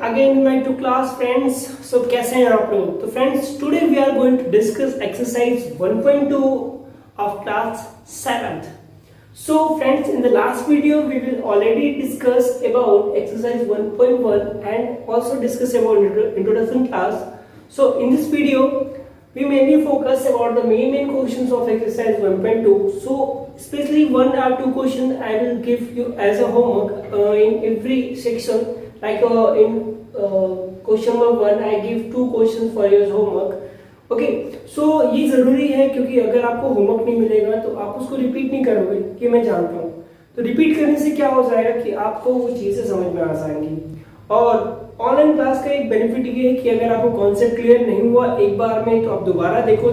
again in my two class friends. So कैसे हैं आप लोग? तो friends, today we are going to discuss exercise 1.2 of class 7th. So friends, in the last video we will already discuss about exercise 1.1 and also discuss about introduction class. So in this video we mainly focus about the main questions of exercise 1.2. So especially one or two questions I will give you as a homework in every section. Like in question number 1 I give 2 questions for your homework. Okay so ये जरूरी है क्योंकि अगर आपको homework नहीं मिलेगा तो आप उसको रिपीट नहीं करोगे, कि मैं जानता हूँ। तो रिपीट करने से क्या हो जाएगा कि आपको वो चीजें समझ में आ जाएंगी। और ऑनलाइन क्लास का एक बेनिफिट ये है कि अगर आपको कॉन्सेप्ट क्लियर नहीं हुआ एक बार में तो आप दोबारा देखो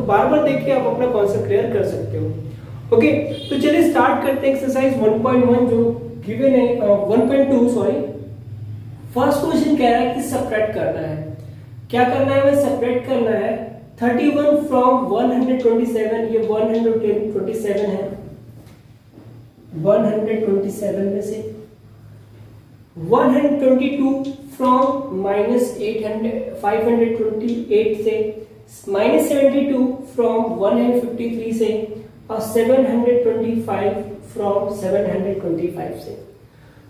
बार बार देख के आप अपना कॉन्सेप्ट क्लियर कर सकते हो। ओके तो चलिए स्टार्ट करते हैं एक्सरसाइज 1.1 जो गिवन है 1.2 सॉरी। फर्स्ट क्वेश्चन कह रहा है कि सब्ट्रैक्ट करना है। क्या करना है? हमें सब्ट्रैक्ट करना है 31 फ्रॉम 127। ये 127 है, 127 में से 122 फ्रॉम -528 से, -72 फ्रॉम 153 से और 725 फ्रॉम 725 से।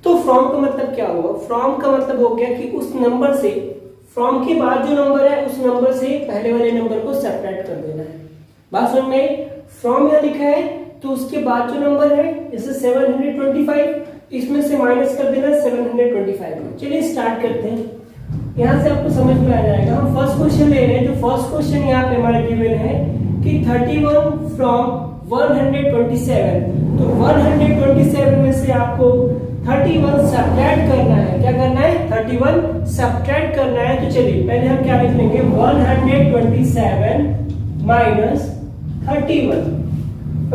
तो फ्रॉम का मतलब क्या हुआ? फ्रॉम का मतलब हो गया कि उस नंबर से, फ्रॉम के बाद जो नंबर है उस नंबर से पहले वाले नंबर को सब्ट्रैक्ट कर देना है। बात समझ में? फ्रॉम यहां लिखा है तो उसके बाद जो नंबर है जैसे 725 इसमें से माइनस कर देना 725 में। चलिए स्टार्ट करते हैं, यहां से आपको समझ में आ जाएगा। हम फर्स्ट क्वेश्चन ले रहे हैं। जो फर्स्ट क्वेश्चन यहाँ पे हमारा गिवन है कि 31 फ्रॉम 127। तो 127 में से आपको 31 सब्ट्रैक्ट करना है। क्या करना है? 31 सब्ट्रैक्ट करना है। तो चलिए पहले हम क्या लिख लेंगे 127 माइनस 31।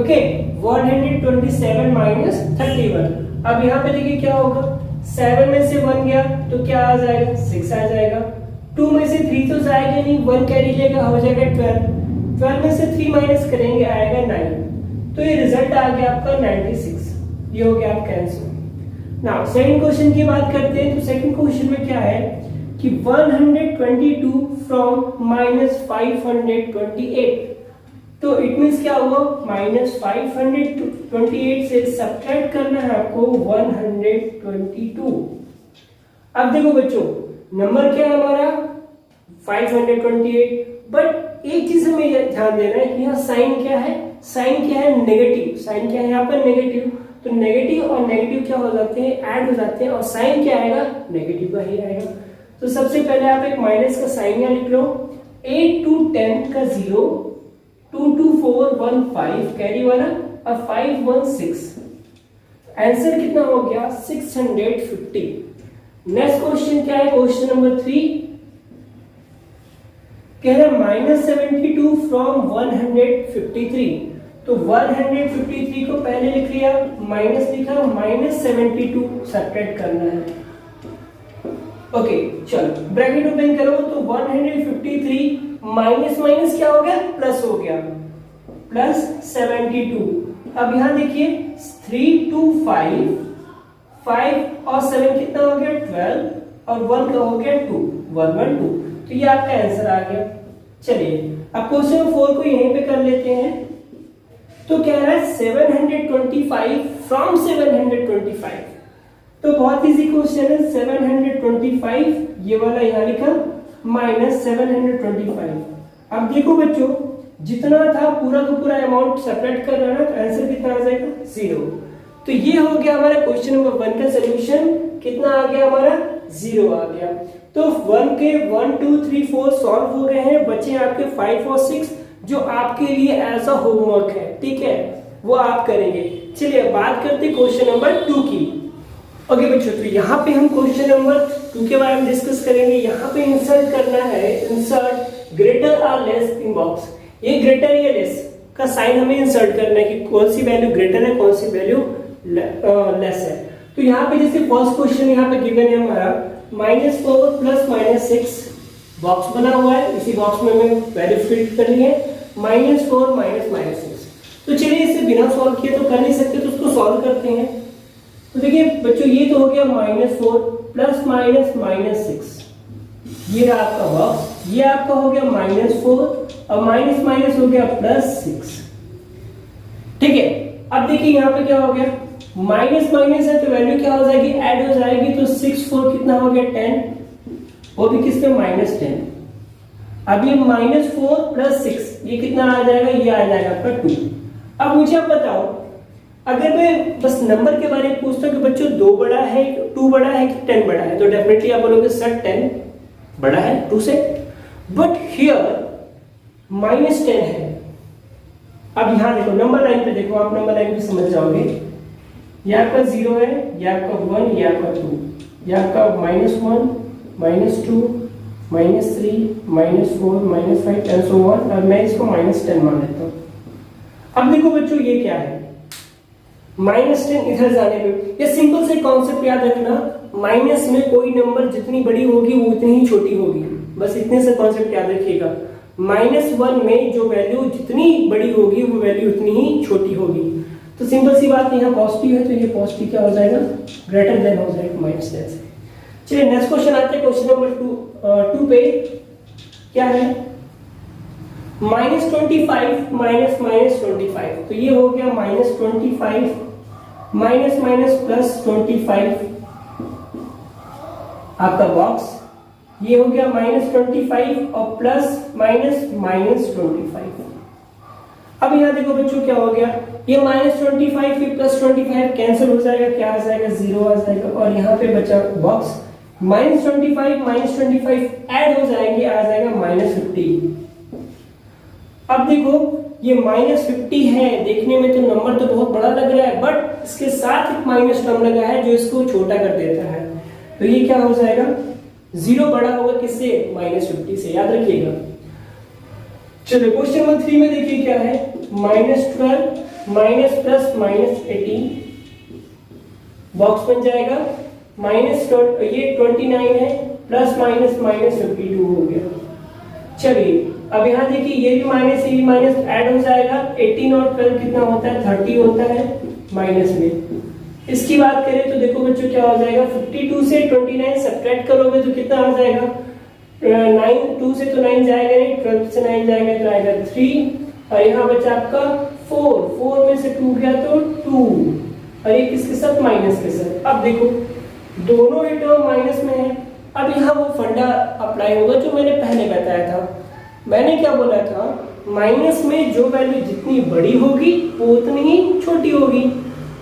Okay 127 minus 31। अब यहाँ पे देखिए क्या होगा, 7 में से 1 गया तो क्या आ जाएगा? 6 आ जाएगा। 2 में से 3 तो जाएगा नहीं, 1 कैरी लेगा, हो जाएगा 12। 12 में से 3 माइनस करेंगे आएगा 9। तो ये रिजल्ट आ गया आपका 96। ये हो गया आपका आंसर। नाउ सेकंड क्वेश्चन की बात करते हैं। तो सेकंड क्वेश्चन में क्या है कि 122 फ्रॉम -528। तो इट मींस क्या हुआ, -528 से सब्ट्रैक्ट करना है आपको 122। अब देखो बच्चों नंबर क्या है हमारा 528, बट एक चीज हमें ध्यान देना है कि यहाँ साइन क्या है? साइन क्या है? नेगेटिव। साइन क्या है यहाँ पर? नेगेटिव। तो नेगेटिव और नेगेटिव क्या हो जाते हैं? ऐड हो जाते हैं और साइन क्या आएगा? नेगेटिव का ही आएगा। तो सबसे पहले आप एक माइनस का साइन यहाँ लिख लो। 8 to 10 का 0, 2 to 4 1 5 कैरी वाला और 5 1 6। आंसर कितना हो गया? 650। नेक्स्ट क्वेश्चन क्या है? क्वेश्चन नंबर 3 कह रहा है -72 फ्रॉम 153। तो 153 को पहले लिख लिया, माइनस लिखा, -72 सब्ट्रैक्ट करना है। ओके चलो ब्रैकेट ओपन करो। तो 153 माइनस माइनस क्या हो गया? प्लस हो गया, प्लस 72। अब यहां देखिए 3 2 5 5 और 7 कितना हो गया? 12 और 1 का हो गया 2 112। तो ये आपका आंसर आ गया। चलिए अब क्वेश्चन 4 को यहीं पे कर लेते हैं। तो क्या है 725 फ्रॉम 725। तो बहुत इजी क्वेश्चन है। 725 ये वाला यहां लिखा माइनस 725। अब देखो बच्चों जितना था पूरा का पूरा अमाउंट सेपरेट कर रहा है ना, तो आंसर कितना आ जाएगा? 0। तो ये हो गया हमारा क्वेश्चन नंबर 1 का सोल्यूशन। कितना आ गया हमारा? 0 आ गया। तो 1 के 1 2 3 4 सॉल्व हो गए हैं। बचे आपके 5 और 6 जो आपके लिए एज अ होमवर्क है, ठीक है, वो आप करेंगे। चलिए बात करते हैं क्वेश्चन नंबर 2 की। ओके बच्चों तो यहाँ पे हम क्वेश्चन नंबर 2 के बारे में डिस्कस करेंगे। यहाँ पे इंसर्ट करना है, इंसर्ट ग्रेटर और लेस इन बॉक्स। ये ग्रेटर या लेस का साइन हमें इंसर्ट करना है कि कौन सी वैल्यू ग्रेटर है, कौन सी वैल्यू लेस है। तो यहाँ पे जैसे फर्स्ट क्वेश्चन यहाँ पे गिवन है हमारा -4 प्लस -6 बॉक्स बना हुआ है। इसी बॉक्स में हमें वैल्यू फिट करनी है -4 -6। तो चलिए इसे बिना सॉल्व किए तो कर नहीं सकते, तो उसको सॉल्व करते हैं। तो देखिए बच्चों ये तो हो गया -4 प्लस माइनस -6, ये रहा आपका बॉक्स, ये आपका हो गया -4 और माइनस माइनस हो गया +6। ठीक है, अब देखिए यहाँ पे क्या हो गया, माइनस माइनस है तो वैल्यू क्या हो जाएगी, ऐड हो जाएगी, तो 6 4 कितना हो गया 10, वो भी किसके -10। अब ये -4 + 6 ये कितना आ जाएगा, ये आ जाएगा आपका 2। अब मुझे आप बताओ, अगर मैं बस नंबर के बारे में पूछता हूँ कि बच्चों 2 बड़ा है 2 बड़ा है कि 10 बड़ा है, तो डेफिनेटली आप बोलोगे सर 10 बड़ा है 2 से, बट हियर -10 है। अब यहां देखो नंबर लाइन पे देखो, आप नंबर लाइन पे समझ जाओगे, ये आपका 0 है, ये आपका 1, ये आपका 2, ये आपका -1 -2 -3 -4 -5 एंड सो ऑन, और मैं इसको -10 मान लेता हूं। अब देखो बच्चों ये क्या है, -10 इधर जाने पे, ये सिंपल से कॉन्सेप्ट याद रखना, माइनस में कोई नंबर जितनी बड़ी होगी वो उतनी ही छोटी होगी, बस इतने से कॉन्सेप्ट याद रखिएगा। -1 में जो वैल्यू जितनी बड़ी होगी वो वैल्यू उतनी ही छोटी होगी, तो सिंपल सी बात, यहाँ पॉजिटिव है तो ये पॉजिटिव क्या हो जाएगा, ग्रेटर देन हो जाएगा -10 से। चलिए नेक्स्ट क्वेश्चन आते हैं, क्वेश्चन नंबर 2 पे क्या है, -25 -25, तो ये हो गया -25 -+ 25 आपका बॉक्स, ये हो गया -25 और ±-25। अब यहाँ देखो बच्चों क्या हो गया, ये -25 फिर +25 कैंसिल हो जाएगा, क्या आ जाएगा 0 आ जाएगा, और यहाँ पे बचा बॉक्स -25 -25 ऐड हो जाएंगे, आ जाएगा -50। अब देखो ये -50 है, देखने में तो नंबर तो बहुत बड़ा लग रहा है, बट इसके साथ एक माइनस टर्म लगा है जो इसको छोटा कर देता है, तो ये क्या हो जाएगा, 0 बड़ा होगा किससे, -50 से, याद रखिएगा। चलिए क्वेश्चन नंबर 3 में देखिए क्या है, -12 -+-18 बॉक्स बन जाएगा, ये 29 है, ±-52 हो गया। चलिए अब यहाँ देखिए ये भी माइनस, ये भी माइनस ऐड हो जाएगा, 18 और 12 कितना होता है, 30 होता है माइनस में। इसकी बात करें तो देखो बच्चों क्या हो जाएगा, 52 से 29 सब्ट्रैक्ट करोगे तो कितना आ जाएगा, 2 से तो 9 जाएगा नहीं, 12 से 9 जाएगा तो आएगा 3, और यहाँ बचा आपका 4 में से 2 गया तो 2, और ये किसके साथ, माइनस के साथ। अब देखो दोनों ही टर्म माइनस में है, अब यहाँ वो फंडा अप्लाई होगा जो मैंने पहले बताया था। मैंने क्या बोला था, माइनस में जो वैल्यू जितनी बड़ी होगी वो उतनी ही छोटी होगी,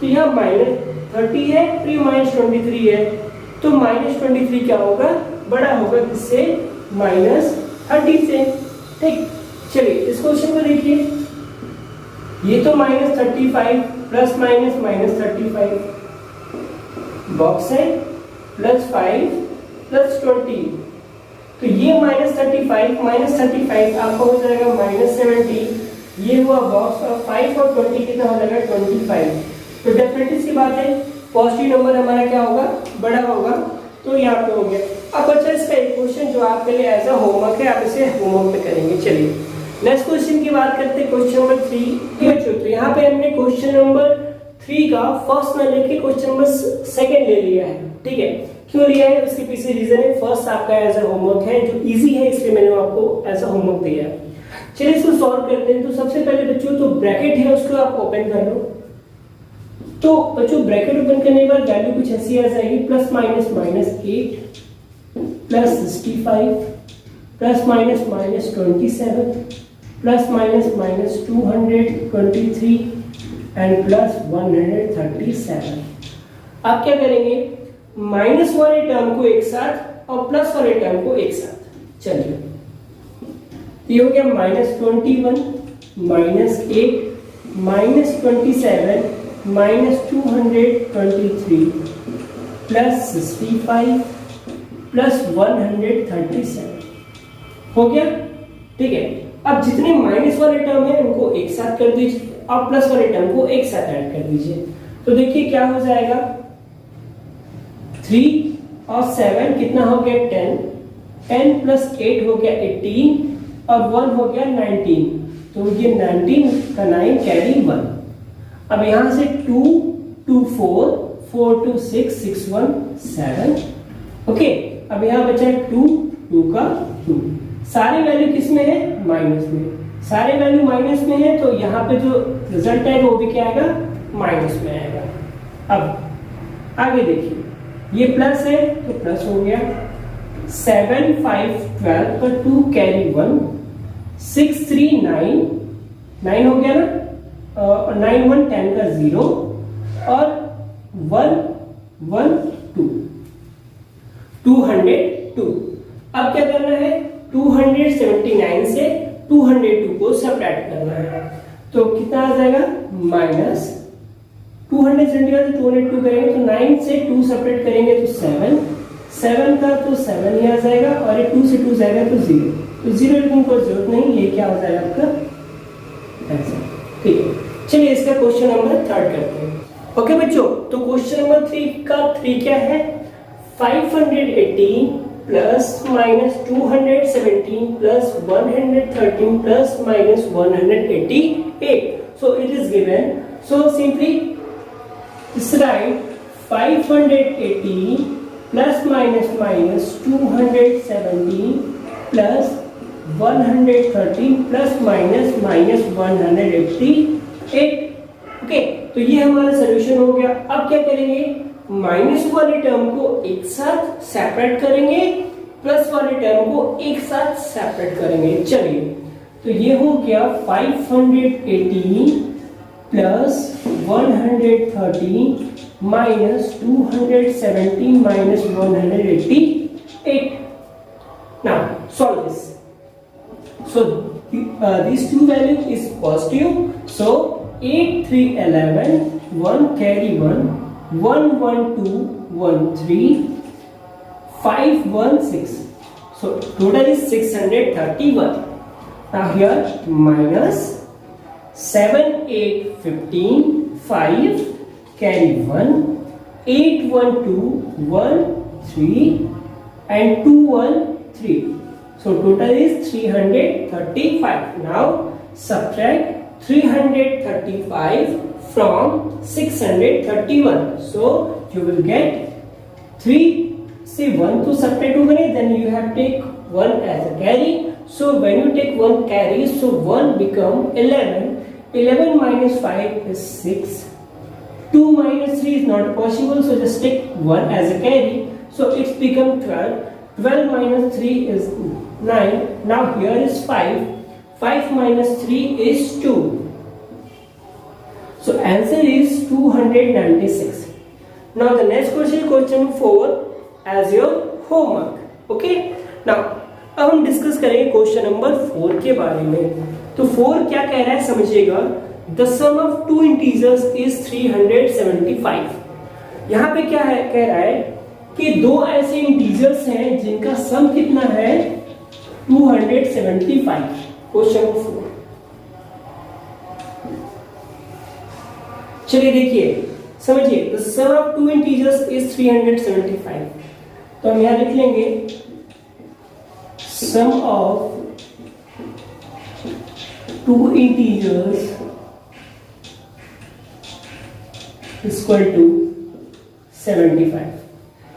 तो यहाँ -30 है, 3 -23 है, तो -23 क्या होगा, बड़ा होगा किससे, -30 से। ठीक, चलिए इस क्वेश्चन को देखिए, ये तो -35 ±-35 बॉक्स है, +5 +20, तो ये -35 आपका हो जाएगा -70, ये हुआ बॉक्स, और 5 और 20 कितना हो जाएगा 25, तो डेफिनेटली सी बात है पॉजिटिव नंबर हमारा क्या होगा, बड़ा होगा, तो यहाँ पे हो गया। अब अच्छा इसका एक क्वेश्चन जो आपके लिए एज अ होमवर्क है, आप इसे होमवर्क पे करेंगे। चलिए नेक्स्ट क्वेश्चन की बात करते हैं, क्वेश्चन नंबर 3। तो यहाँ पे हमने क्वेश्चन नंबर 3 का फर्स्ट ना लेके क्वेश्चन नंबर 2 ले लिया है, ठीक है। क्यों लिया है, उसके पीछे रीजन है, फर्स्ट आपका एज अ होमवर्क है जो इजी है, इसलिए मैंने आपको एज अ होमवर्क दिया है। चलिए इसको सॉल्व करते हैं। तो सबसे पहले बच्चों तो ब्रैकेट है उसको आप ओपन कर लो, तो बच्चों ब्रैकेट ओपन करने के बाद वैल्यू कुछ ऐसी आ जाएगी, +-8 +65 ±-27 ±-223 एंड +137। आप क्या करेंगे, माइनस वाले टर्म को एक साथ और प्लस वाले टर्म को एक साथ। चलिए ये हो गया -21 -8 -27 -223 +65 +137 हो गया, ठीक है। अब जितने माइनस वाले टर्म है उनको एक साथ कर दीजिए और प्लस वाले टर्म को एक साथ ऐड कर दीजिए, तो देखिए क्या हो जाएगा, 3 और 7 कितना हो गया 10, 10 + 8 हो गया 18 और 1 हो गया 19, तो ये 19 का 9 कैरी 1। अब यहां से 2 2 4 4 2 6 6 1 7 ओके, अब यहाँ बचा है 2, 2 का 2, सारी वैल्यू किस में है, माइनस में, सारे वैल्यू माइनस में है तो यहाँ पे जो रिजल्ट आएगा वो भी क्या आएगा, माइनस में आएगा। अब आगे देखिए, ये प्लस है तो प्लस हो गया, 7 5 12 पर 2 कैरी 1, 6 3 9, 9 हो गया ना, और 9 1 10 का 0 और 1 1 2, 202। अब क्या करना है, 279 से 202 को सब्ट्रैक्ट करना है, तो कितना आ जाएगा, माइनस 279 से 202 करेंगे तो 9 से 2 सब्ट्रैक्ट करेंगे तो 7, 7 का तो 7 ही आ जाएगा और ये 2 से 2 जाएगा तो 0, तो 0 लिखने की जरूरत नहीं, ये क्या हो जाएगा आपका आंसर। ठीक है, चलिए इसका क्वेश्चन नंबर 3 करते हैं। ओके बच्चों, तो क्वेश्चन नंबर 3 का 3 क्या है, 518 plus minus 217 plus 113 plus minus 188, so it is given, so simply write 518 plus minus minus 217 plus 113 plus minus minus 188। Okay, तो ये हमारा सॉल्यूशन हो गया। अब क्या करेंगे, माइनस वाले टर्म को एक साथ सेपरेट करेंगे, प्लस वाले टर्म को एक साथ सेपरेट करेंगे। चलिए, तो ये हो गया 518 plus 113 minus 217 minus 188। Now solve this. So these two value is positive. So 8 3 11, 1 carry 1, 1 1 2 1 3, 5 1 6. So total is 631. Now here minus 7 8 15, 5 carry 1, 8 1 2 1 3 and 2 1 3. So total is 335. Now subtract 335 from 631. So you will get 3 से 1 to subtract होगा नहीं, then you have take 1 as a carry. So when you take 1 carry, so 1 become 11. 11 minus 5 is 6. 2 minus 3 is not possible, so just take 1 as a carry. So it's become 12. 12 minus 3 is 9. Now here is 5. 5 minus 3 is 2. So answer is 296. Now the next question, question 4 as your homework. Okay. Now अब हम discuss करेंगे question number 4 के बारे में। तो 4 क्या कह रहा है समझिएगा, the sum of two integers is 375। यहाँ पे क्या है, कह रहा है कि दो ऐसे इंटीजर्स हैं जिनका सम कितना है 275। क्वेश्चन 4, चलिए देखिए समझिए, the sum of two integers is 375। तो हम यहां लिख लेंगे sum of two integers is equal to 75।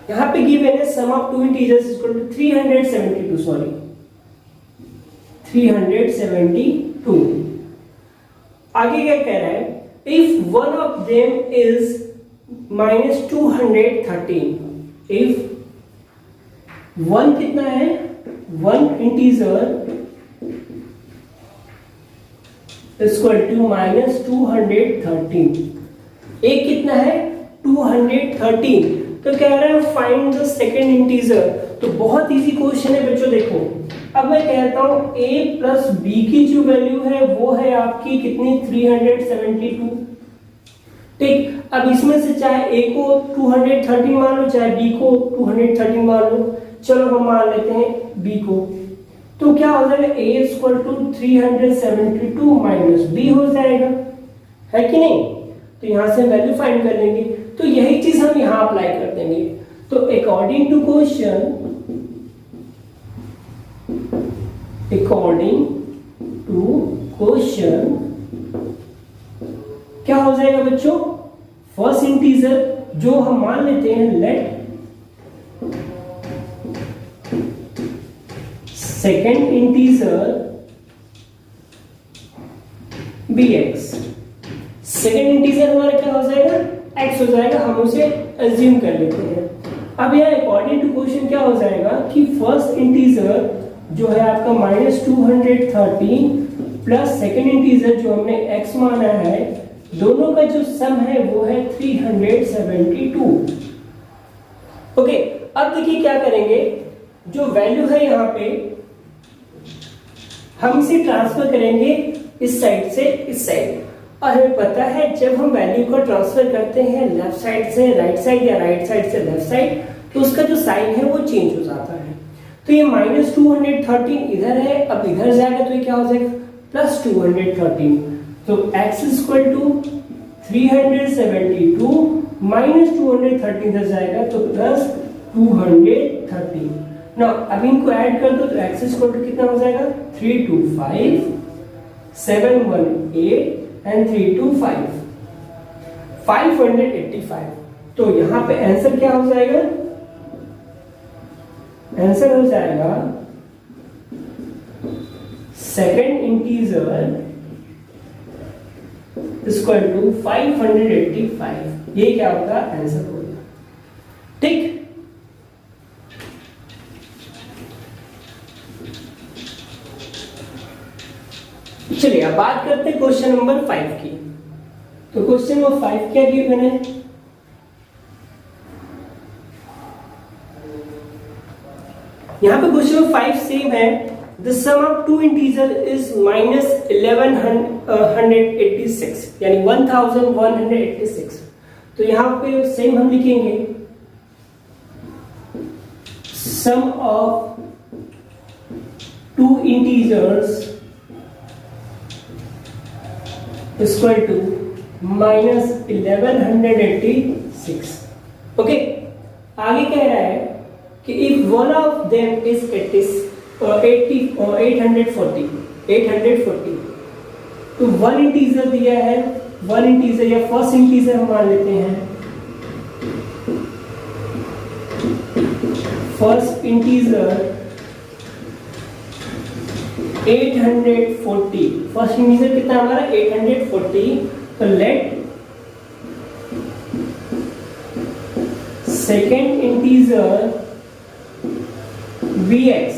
यहां पे गिवन है sum of two integers is equal to 372, sorry 372। आगे क्या कह रहा है, if one of them is minus 213, if one कितना है, one integer is equal to minus 213, एक कितना है 213, तो कह रहा है फाइंड द सेकेंड इंटीजर। तो बहुत इजी क्वेश्चन है बच्चों, देखो अब मैं कहता हूं a प्लस b की जो वैल्यू है वो है आपकी कितनी 372। ठीक, अब इसमें से चाहे a को 213 मान लो, चाहे b को 213 मान लो, चलो हम मान लेते हैं b को, तो क्या हो जाएगा a equal to 372 minus b हो जाएगा, है कि नहीं। तो यहां से वैल्यू फाइंड कर लेंगे, तो यही चीज हम यहां अप्लाई कर देंगे। तो अकॉर्डिंग टू क्वेश्चन क्या हो जाएगा बच्चों, फर्स्ट इंटीजर जो हम मान लेते हैं let second integer bx, second integer हमारा क्या हो जाएगा, x हो जाएगा, हम उसे अज्यूम कर लेते हैं। अब यहाँ अकॉर्डिंग टू क्वेश्चन क्या हो जाएगा कि फर्स्ट इंटीजर जो है आपका -213 प्लस सेकेंड इंटीजर जो हमने x माना है, दोनों का जो सम है वो है 372। ओके, अब देखिए क्या करेंगे, जो वैल्यू है यहाँ पे हम इसे ट्रांसफर करेंगे इस साइड से इस साइड, और हमें पता है जब हम वैल्यू को ट्रांसफर करते हैं लेफ्ट साइड से राइट साइड या राइट साइड से लेफ्ट साइड, तो उसका जो साइन है वो चेंज हो जाता है। तो ये -213 इधर है, अब इधर जाएगा तो ये क्या हो जाएगा, +213। तो x इक्वल टू 372 -213 इधर जाएगा तो +213। ना अब इनको ऐड कर दो तो x इक्वल टू कितना हो जाएगा, 325 718 एंड 325 585। तो यहाँ पे आंसर क्या हो जाएगा, आंसर हो जाएगा सेकेंड इंटीजर इक्वल टू 585। ये क्या होगा, आंसर होगा। ठीक, चलिए अब बात करते हैं क्वेश्चन नंबर 5 की। तो क्वेश्चन नंबर 5 क्या गिवन है, यहाँ पे क्वेश्चन नंबर 5 सेम है, the sum of two integer is -1186 यानी 1186। तो यहाँ पे सेम हम लिखेंगे sum of two integers equal to -1186। Okay, आगे कह रहा है कि if one of them is 840, तो वन इंटीजर दिया है, वन इंटीजर या फर्स्ट इंटीजर हम मान लेते हैं, फर्स्ट इंटीजर 840, फर्स्ट इंटीजर कितना हमारा 840। तो लेट सेकेंड इंटीजर bx,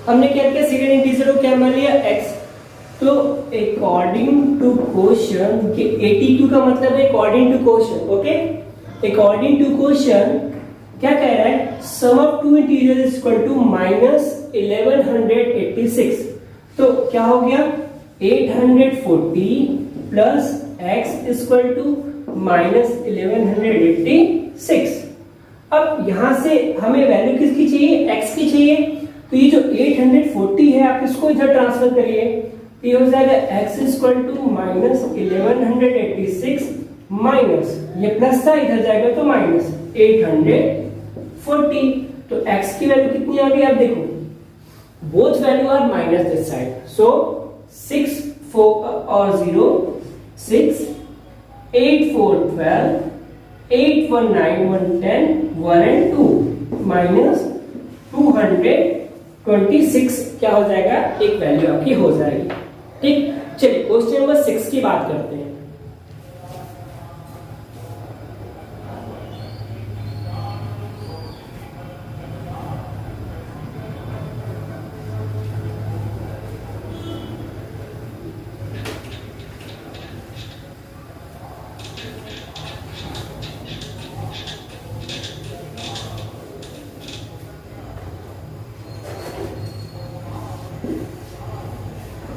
हमने क्या किया, सेकेंड इंटीजर को क्या मान लिया, x। तो अकॉर्डिंग टू क्वेश्चन, कि 82 का मतलब है according to question. Okay, according to question क्या कह रहा है, sum of two integer is equal to -1186। तो क्या हो गया, 840 प्लस x इक्वल टू -1186। अब यहां से हमें वैल्यू किसकी चाहिए, x की चाहिए। तो ये जो 840 है आप इसको इधर ट्रांसफर करिए, तो ये हो जाएगा x इक्वल टू -1186 माइनस ये प्लस था इधर जाएगा तो -840। तो x की वैल्यू कितनी आ गई, आप देखो both value are minus this side, so 6 4 or 0 6 8 4 12 8 1 9 1 10 1 and 2 minus 226 क्या हो जाएगा, एक वैल्यू आपकी हो जाएगी। ठीक, चलिए क्वेश्चन नंबर 6 की बात करते हैं।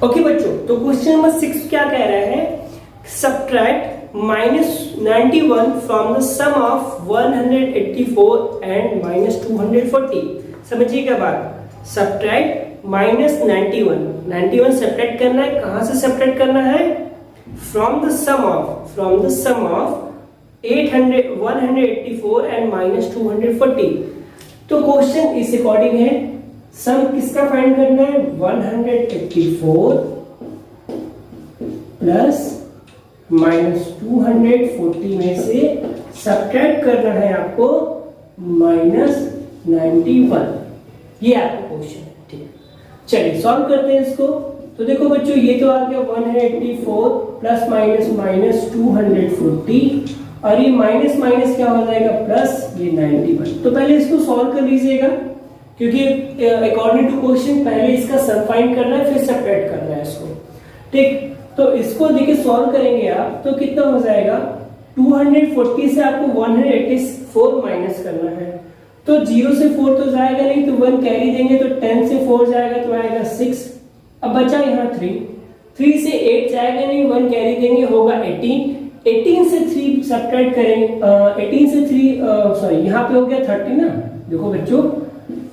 ओके बच्चों, तो क्वेश्चन नंबर 6 क्या कह रहा है, subtract -91 from the sum of 184 and -240। समझिएगा बात, सब्ट्रैक्ट -91 सब्ट्रैक्ट करना है, कहां से सब्ट्रैक्ट करना है, from the sum of 184 and -240। तो क्वेश्चन इस अकॉर्डिंग है, सम किसका फाइंड करना है, 184 प्लस -240 में से सब्ट्रैक्ट करना है आपको -91। ये आपका क्वेश्चन है। ठीक है, चलिए सॉल्व करते हैं इसको। तो देखो बच्चों, ये तो आ गया 184 प्लस माइनस माइनस 240, और ये माइनस माइनस क्या हो जाएगा प्लस ये 91। तो पहले इसको सॉल्व कर लीजिएगा, क्योंकि अकॉर्डिंग टू क्वेश्चन पहले इसका सम फाइंड करना है, फिर सब्ट्रैक्ट करना है इसको। ठीक, तो इसको देखिए सॉल्व करेंगे आप तो कितना हो जाएगा, 240 से आपको 184 माइनस करना है। तो 0 से 4 तो जाएगा नहीं, तो 1 कैरी देंगे, तो 10 से 4 जाएगा तो आएगा 6। अब बचा यहाँ 3 से 8 जाएगा नहीं, 1 कैरी देंगे, होगा 18 से 3 सब्ट्रैक्ट करेंगे, 18 से 3 सॉरी यहाँ पे हो गया 30 ना। देखो बच्चों,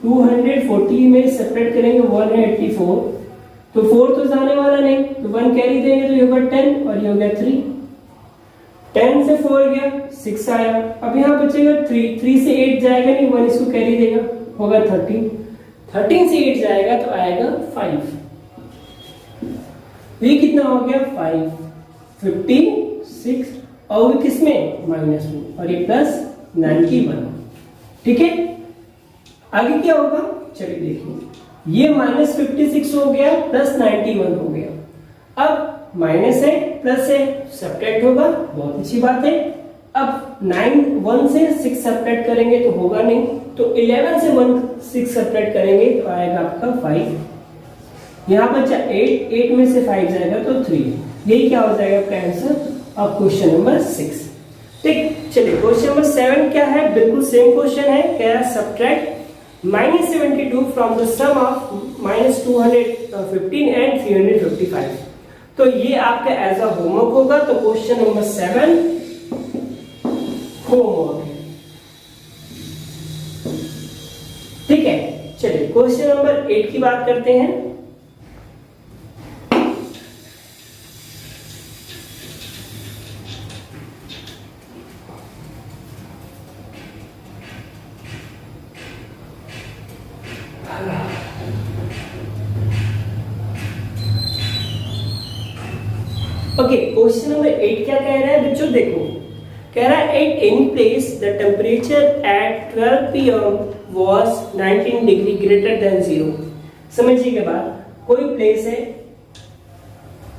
240 में सब्ट्रैक्ट करेंगे 184, तो 4 तो जाने वाला नहीं, तो 1 कैरी देंगे तो ये होगा 10 और ये हो गया 3। 10 से 4 गया 6 आया। अब यहाँ बचेगा 3 से 8 जाएगा नहीं, 1 इसको कैरी देगा, होगा 13। 13 से 8 जाएगा तो आएगा 5। ये कितना हो गया 5, 56, और किसमें माइनस में, और ये प्लस 91। ठीक है, आगे क्या होगा चलिए देखिए, ये माइनस 56 हो गया प्लस 91 हो गया। अब माइनस है प्लस है, सब्ट्रैक्ट होगा, बहुत अच्छी बात है। अब 1 से 6 सब्ट्रैक्ट करेंगे तो होगा नहीं, तो 11 से 6 सब्ट्रैक्ट करेंगे तो आएगा आपका 5। यहाँ बचा 8 में से 5 जाएगा तो 3। यही क्या हो जाएगा आपका आंसर ऑफ क्वेश्चन नंबर 6। ठीक, चलिए क्वेश्चन नंबर 7 क्या है, बिल्कुल सेम क्वेश्चन है। कह रहा है subtract -72 from the sum of -215 and 355। तो ये आपका एज अ होमवर्क होगा। तो क्वेश्चन नंबर 7 होमवर्क है। ठीक है, चलिए क्वेश्चन नंबर 8 की बात करते हैं। ओके, क्वेश्चन नंबर 8 क्या कह रहा है बच्चों, देखो कह रहा है at any place the temperature at 12 PM was 19 degree greater than 0। समझिए के बाद कोई प्लेस है,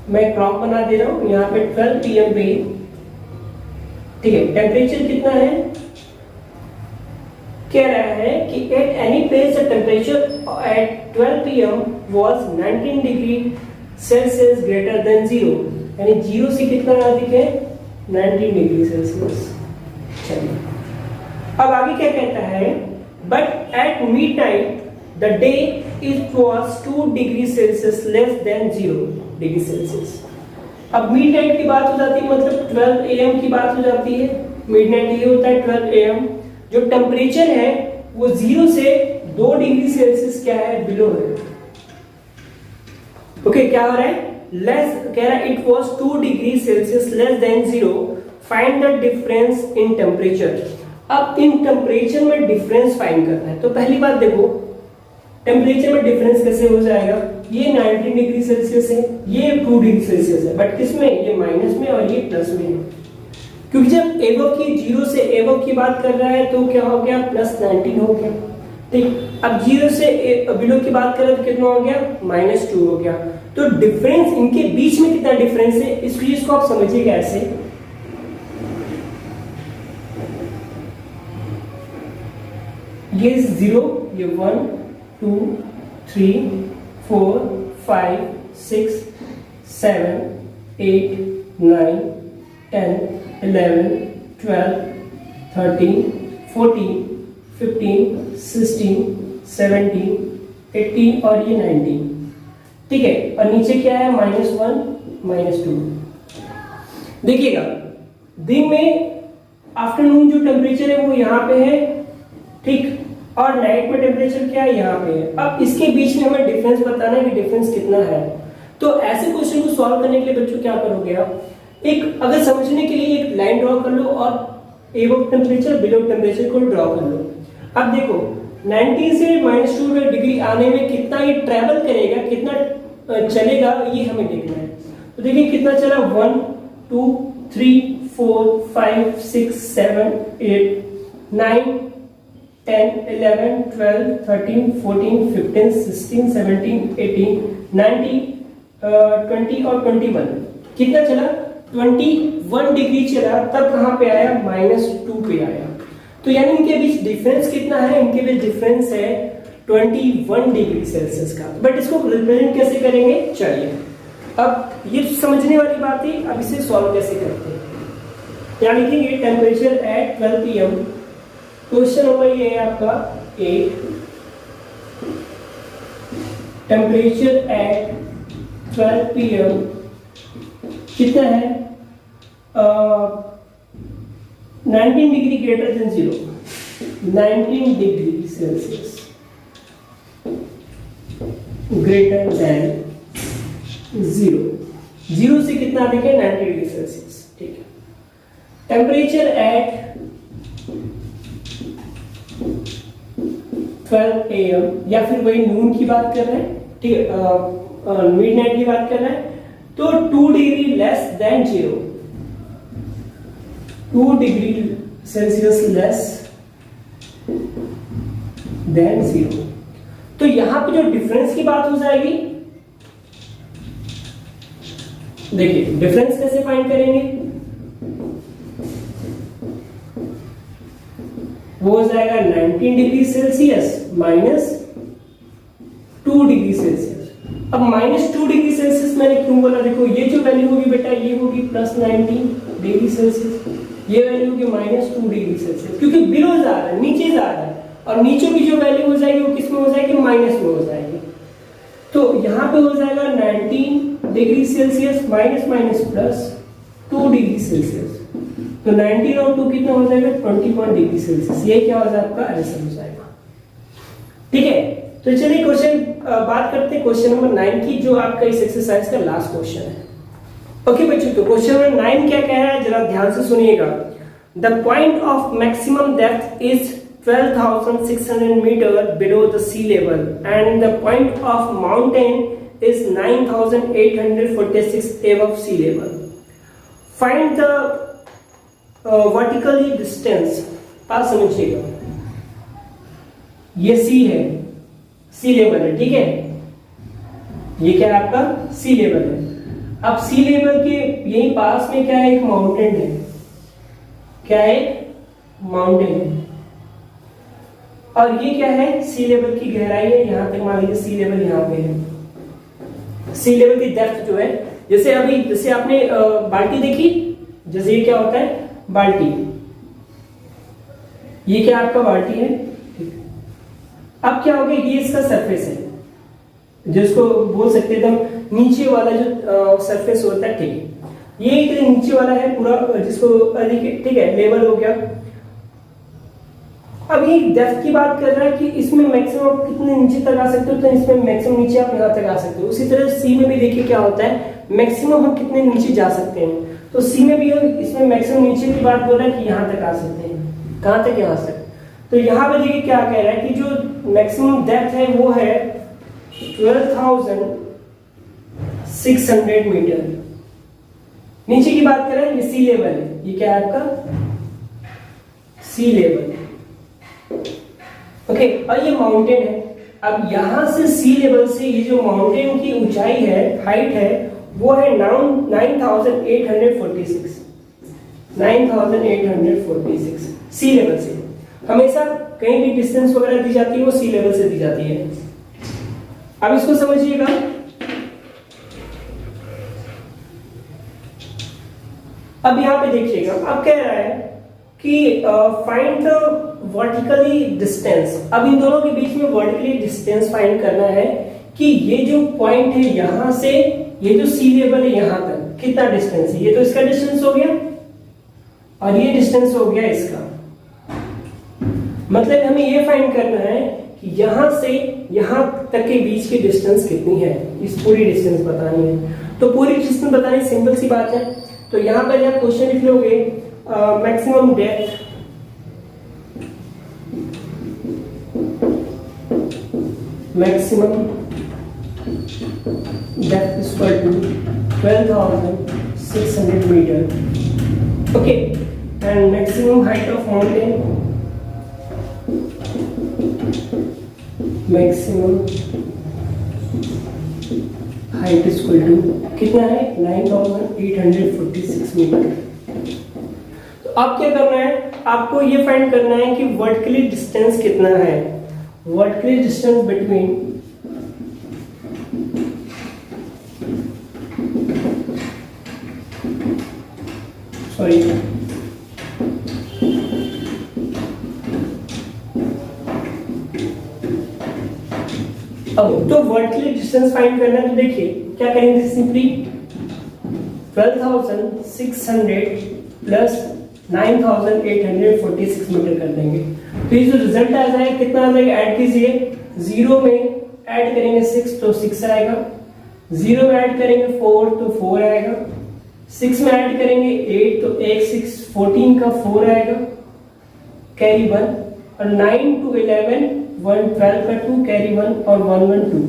मैं क्रॉप बना दे रहा हूं यहाँ पे 12 PM पे, ठीक है, टेम्परेचर कितना है, कह रहा है कि at any place the temperature at 12 PM was 19 degree Celsius greater than 0, यानी 0 से कितना अधिक है 19 डिग्री सेल्सियस। चलिए अब आगे क्या कहता है, but at midnight the day it was 2 degree Celsius less than 0 degree Celsius. अब मिडनाइट की बात हो जाती है, मतलब 12 AM की बात हो जाती है। मिडनाइट ये होता है 12 AM। जो टेम्परेचर है वो 0 से 2 डिग्री सेल्सियस क्या है, बिलो है। ओके, क्या हो रहा है, लेस, कह रहा है it was 2 degree Celsius less than 0, find the difference in temperature. अब इन टेम्परेचर में डिफरेंस फाइंड करना है। तो पहली बात देखो, टेम्परेचर में डिफरेंस कैसे हो जाएगा, ये 19 डिग्री सेल्सियस है, ये 2 डिग्री सेल्सियस है, बट किसमें, ये माइनस में और ये प्लस में है। क्योंकि जब एबव की 0 से एबव की बात कर रहा है तो क्या हो गया, प्लस 19 हो गया। ठीक, अब 0 से बिलो की बात करें तो कितना हो गया, -2 हो गया। तो डिफरेंस इनके बीच में कितना डिफरेंस है, इस चीज को आप समझिएगा ऐसे, ये 0, ये 1 2 3 4 5 6 7 8 9 10 11 12 13 14 15 16 17 18 और ये 19। ठीक है, और नीचे क्या है, -1 -2। देखिएगा दिन में आफ्टरनून जो टेम्परेचर है वो यहाँ पे है, ठीक, और नाइट में टेम्परेचर क्या है, यहाँ पे है। अब इसके बीच में हमें डिफरेंस बताना है कि डिफरेंस कितना है। तो ऐसे क्वेश्चन को सॉल्व करने के लिए बच्चों क्या करोगे आप, एक अगर समझने के लिए एक लाइन ड्रॉ कर लो और एबव टेम्परेचर बिलो टेम्परेचर को ड्रॉ कर लो। अब देखो 19 से -2 डिग्री आने में कितना ये ट्रेवल करेगा, कितना चलेगा, ये हमें देखना है। तो देखिए कितना चला, 1 2 3 4 5 6 7 8 9 10, 11, 12, 13, 14, 15, 16, 17, 18, 19, 20 और 21। कितना चला? 21 डिग्री चला, तब कहाँ पे आया? -2 पे आया। तो यानी इनके बीच डिफरेंस कितना है? इनके बीच डिफरेंस है 21 डिग्री सेल्सियस का। बट इसको रिप्रेजेंट कैसे करेंगे? चलिए अब ये समझने वाली बात है, अब इसे सॉल्व कैसे करते हैं। यहाँ लिखेंगे temperature at 12 PM। Question number ये है आपका 8। टेम्परेचर एट 12 PM कितना है? 19 degree greater than 0, 19 degree Celsius greater than 0 से कितना देखें? 90 डिग्री सेल्सियस। ठीक है। टेम्परेचर एट 12 AM या फिर वही नून की बात कर रहे हैं, ठीक है, मिडनाइट की बात कर रहे हैं, तो 2 degree less than 0, 2 degree Celsius less than 0। तो यहां पे जो डिफरेंस की बात हो जाएगी, देखिए डिफरेंस कैसे फाइंड करेंगे? वो हो जाएगा 19 degree Celsius minus 2 degree Celsius. अब -2 डिग्री सेल्सियस मैंने क्यों बोला? देखो ये जो वैल्यू होगी बेटा, ये होगी +19 डिग्री सेल्सियस, ये वैल्यू होगी -2 डिग्री सेल्सियस, क्योंकि बिलो जा रहा है, नीचे जा रहा है, और नीचे की जो वैल्यू हो जाएगी वो किस में हो जाएगी? माइनस में हो जाएगी। तो यहाँ पे हो जाएगा 19 degree Celsius minus +2 degree Celsius. तो 19 और 2 कितना हो जाएगा? 21 डिग्री सेल्सियस। ये क्या हो जाएगा? आपका आंसर हो जाएगा। ठीक है, तो चलिए क्वेश्चन बात करते हैं क्वेश्चन नंबर 9 की, जो आपका इस एक्सरसाइज का लास्ट क्वेश्चन है। ओके बच्चों, तो क्वेश्चन नंबर 9 क्या कह रहा है, जरा ध्यान से सुनिएगा। The point of maximum depth is 12,600 meter below the sea level and the point of mountain is 9,846 above sea level. Find the vertically distance. पास समझिएगा, ये सी है, सी लेवल है, ठीक है, ये क्या है आपका? सी लेवल है। अब सी लेवल के यही पास में क्या है? एक माउंटेन है। क्या है? माउंटेन है। और ये क्या है? सी लेवल की गहराई है, यहां तक मान लीजिए सी लेवल यहां पे है। सी लेवल की डेप्थ जो है, जैसे आपने बाल्टी देखी, जैसे ये क्या होता है? बाल्टी। ये क्या आपका बाल्टी है? अब क्या हो गया? ये इसका सरफेस है, जिसको बोल सकते हैं एकदम नीचे वाला जो सरफेस होता है, ठीक है। ये एक नीचे वाला है पूरा, जिसको ठीक है, लेवल हो गया। अब ये डेप्थ की बात कर रहा है कि इसमें मैक्सिमम आप कितने नीचे तक आ सकते हो, तो इसमें मैक्सिमम नीचे आप यहाँ तक आ सकते हो। उसी तरह सी में भी देखिए क्या होता है, मैक्सिमम हम कितने नीचे जा सकते हैं। तो सी में भी इसमें मैक्सिमम नीचे की बात बोल रहा है कि यहाँ तक आ सकते हैं। कहाँ तक? यहाँ तक। तो यहाँ पे देखिए क्या कह रहा है कि जो मैक्सिमम डेप्थ है वो है 12,600 मीटर। नीचे की बात करें, ये सी लेवल है, ये क्या है आपका? सी लेवल। ओके, और ये माउंटेन है। अब यहां से सी लेवल से ये जो माउंटेन की ऊंचाई है, हाइट है, वो है 9,846 9,846 सी लेवल से। हमेशा कहीं भी डिस्टेंस वगैरह दी जाती है वो सी लेवल से दी जाती है। अब इसको समझिएगा, अब यहां पे देखिएगा, अब कह रहा है कि फाइंड द वर्टिकली डिस्टेंस। अब इन दोनों के बीच में वर्टिकली डिस्टेंस फाइंड करना है कि ये जो पॉइंट है यहां से ये जो सी लेवल है यहां तक कितना डिस्टेंस है। ये तो इसका डिस्टेंस हो गया और ये डिस्टेंस हो गया इसका। मतलब हमें ये फाइंड करना है कि यहां से यहां तक के बीच की डिस्टेंस कितनी है, इस पूरी डिस्टेंस बतानी है। तो पूरी डिस्टेंस बतानी सिंपल सी बात है। तो यहां पर आप क्वेश्चन लिख लोगे maximum depth is equal to 12,600 meter. Okay, and maximum height of mountain maximum height equal to कितना है 9846 मीटर। तो अब क्या करना है, आपको ये फाइंड करना है कि वर्टिकली डिस्टेंस कितना है। वर्टिकली डिस्टेंस बिटवीन अब तो वर्टिकली डिस्टेंस फाइंड करना है। तो देखिए क्या करेंगे, सिंपली 12,600 प्लस 9,846 मीटर कर देंगे। तो ये जो रिजल्ट आ जाएगा कितना आ जाएगा, ऐड कीजिए। 0 में ऐड करेंगे 6 तो 6 आएगा, 0 में ऐड करेंगे 4 तो 4 आएगा, 6 में ऐड करेंगे 8 तो 1 6 14 का 4 आएगा, कैरी 1, और 9 to 11 1 12 का 2 कैरी 1 और 1 1 2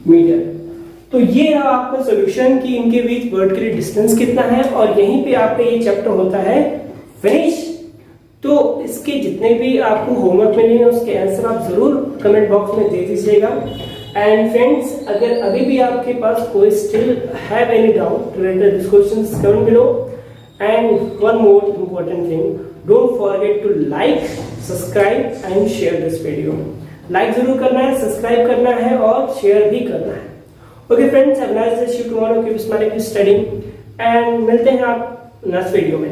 मीटर। तो ये रहा आपका सॉल्यूशन कि इनके बीच वर्टिकली डिस्टेंस कितना है, और यहीं पे आपका ये चैप्टर होता है फिनिश। तो इसके जितने भी आपको होमवर्क मिले हैं उसके आंसर आप जरूर कमेंट बॉक्स में दे दीजिएगा। एंड फ्रेंड्स, अगर अभी भी आपके पास कोई still have any doubt related this questions, comment below. And one more important thing, don't forget to like, subscribe and share this video. Like जरूर करना है, सब्सक्राइब करना है और शेयर भी करना है। Okay friends, have a nice day, see you tomorrow, keep smiling, keep studying, and मिलते हैं आप नेक्स्ट वीडियो में।